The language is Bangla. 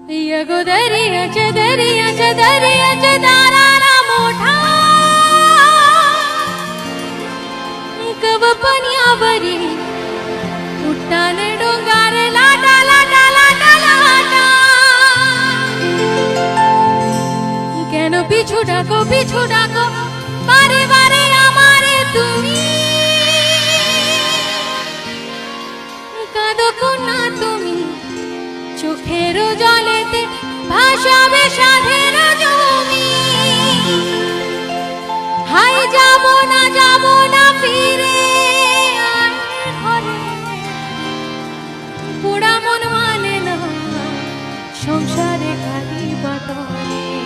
दर्याच्या दर्याच्या दर्याच्या दाराला मोठा कवपण्यावरी उट्टाने डोंगर लाटा लाटा लाटा लाटा কেন পিছু ডাকো বারে বারে আমারে তুমি কাঁদো না তুমি চোখের জলেতে ভাসাবে সাধের জমি হাই যাব না ফিরে ঘরে পোড়া মন মানে না সংসারে খালি বাতরে